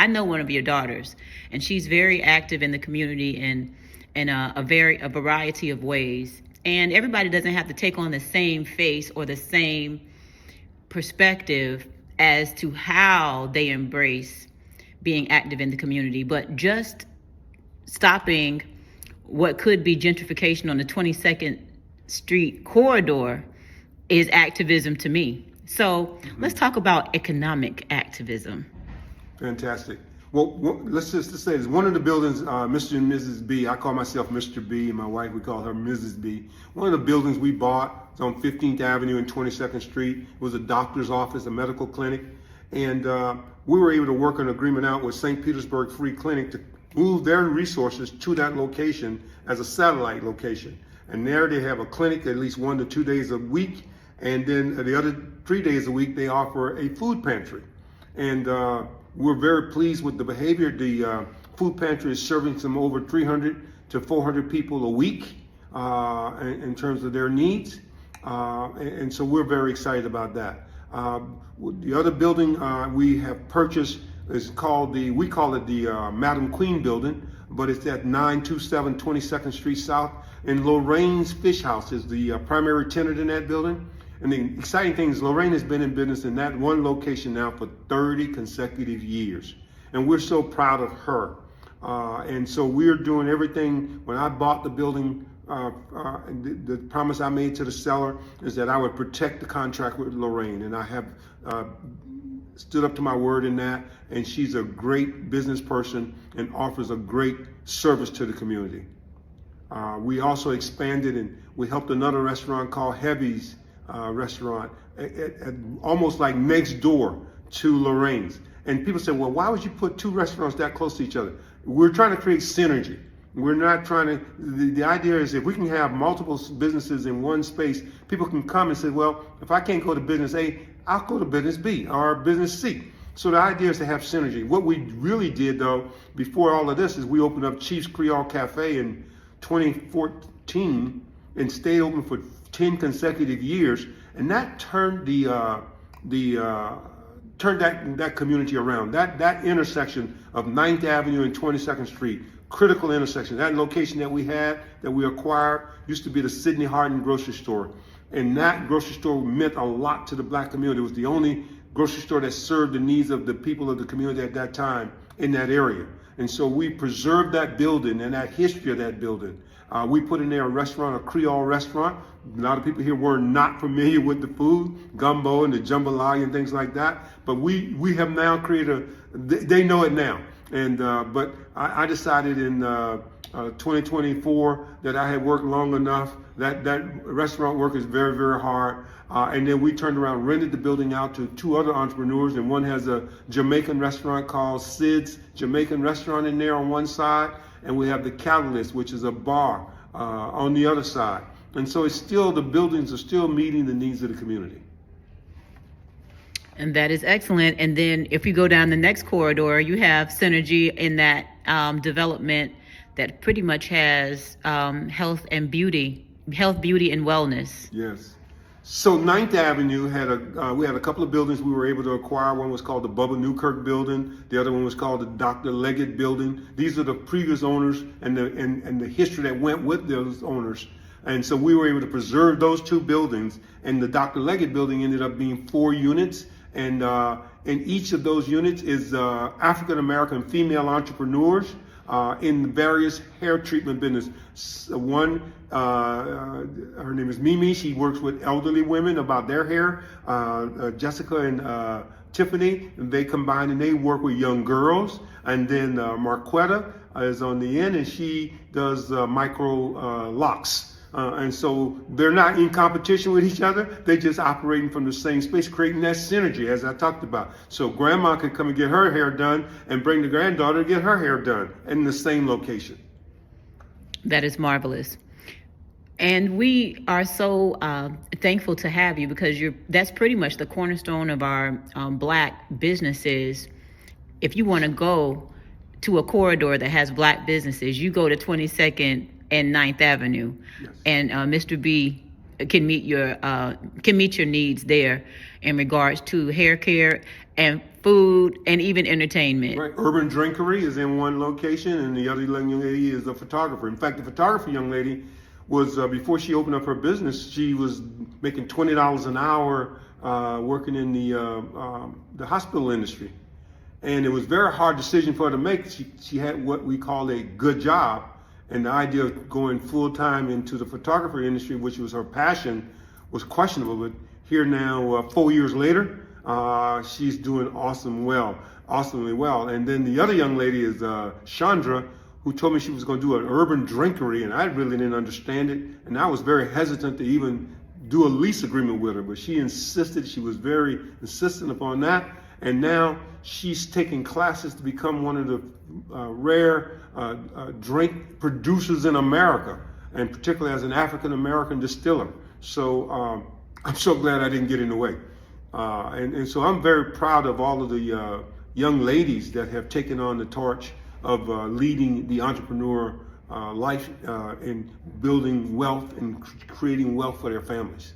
I know one of your daughters, and she's very active in the community in a variety of ways. And everybody doesn't have to take on the same face or the same perspective as to how they embrace being active in the community, but just stopping what could be gentrification on the 22nd Street corridor is activism to me. So let's talk about economic activism. Fantastic. Well, let's just say this. One of the buildings, Mr. and Mrs. B, I call myself Mr. B, and my wife, we call her Mrs. B. One of the buildings we bought is on 15th Avenue and 22nd Street. It was a doctor's office, a medical clinic. And we were able to work an agreement out with St. Petersburg Free Clinic to move their resources to that location as a satellite location. And there they have a clinic at least 1 to 2 days a week. And then the other 3 days a week, they offer a food pantry. And we're very pleased with the behavior. The food pantry is serving some over 300 to 400 people a week in terms of their needs. And so we're very excited about that. The other building we have purchased is called we call it the Madam Queen building, but it's at 927 22nd Street South. And Loraine's Fish House is the primary tenant in that building. And the exciting thing is Loraine has been in business in that one location now for 30 consecutive years. And we're so proud of her. And so we're doing everything. When I bought the building, the promise I made to the seller is that I would protect the contract with Loraine. And I have stood up to my word in that. And she's a great business person and offers a great service to the community. We also expanded and we helped another restaurant called Heavy's restaurant at almost like next door to Lorraine's. And people say, well, why would you put two restaurants that close to each other? We're trying to create synergy. We're not trying to, the idea is if we can have multiple businesses in one space, people can come and say, well, if I can't go to business A, I'll go to business B or business C. So the idea is to have synergy. What we really did though, before all of this, is we opened up Chief's Creole Cafe in 2014 and stayed open for 10 consecutive years, and that turned that community around. That intersection of 9th Avenue and 22nd Street, critical intersection. That location that we acquired used to be the Sidney Harden grocery store, and that grocery store meant a lot to the Black community. It was the only grocery store that served the needs of the people of the community at that time in that area. And so we preserved that building and that history of that building. We put in there a restaurant, a Creole restaurant. A lot of people here were not familiar with the food, gumbo and the jambalaya and things like that. But we have now created they know it now. And but I decided in 2024 that I had worked long enough. That restaurant work is very, very hard. And then we turned around, rented the building out to two other entrepreneurs, and one has a Jamaican restaurant called Sid's Jamaican Restaurant in there on one side, and we have the Catalyst, which is a bar on the other side. And so it's still, the buildings are still meeting the needs of the community. And that is excellent. And then if you go down the next corridor, you have synergy in that development that pretty much has health, beauty, and wellness. Yes. So 9th Avenue had we had a couple of buildings we were able to acquire. One was called the Bubba Newkirk building. The other one was called the Dr. Leggett building. These are the previous owners and the history that went with those owners. And so we were able to preserve those two buildings. And the Dr. Leggett building ended up being 4 units. And in each of those units is African-American female entrepreneurs in various hair treatment business. One, her name is Mimi. She works with elderly women about their hair. Jessica and Tiffany, they combine and they work with young girls. And then Marquetta is on the end, and she does micro locks. And so they're not in competition with each other. They're just operating from the same space, creating that synergy, as I talked about. So grandma could come and get her hair done and bring the granddaughter to get her hair done in the same location. That is marvelous. And we are so thankful to have you, because that's pretty much the cornerstone of our Black businesses. If you want to go to a corridor that has Black businesses, you go to 22nd and 9th Avenue. Yes. And Mr.B can meet your needs there in regards to hair care and food, and even entertainment. Right. Urban Drinkery is in one location, and the other young lady is a photographer. In fact, the photographer young lady was, before she opened up her business, she was making $20 an hour working in the hospital industry. And it was a very hard decision for her to make. She had what we call a good job, and the idea of going full time into the photography industry, which was her passion, was questionable. But here now, 4 years later, she's doing awesomely well. And then the other young lady is Chandra, who told me she was going to do an urban drinkery, and I really didn't understand it. And I was very hesitant to even do a lease agreement with her, but she insisted. She was very insistent upon that. And now she's taking classes to become one of the rare drink producers in America, and particularly as an African-American distiller. So I'm so glad I didn't get in the way. And so I'm very proud of all of the young ladies that have taken on the torch of leading the entrepreneur life and building wealth and creating wealth for their families.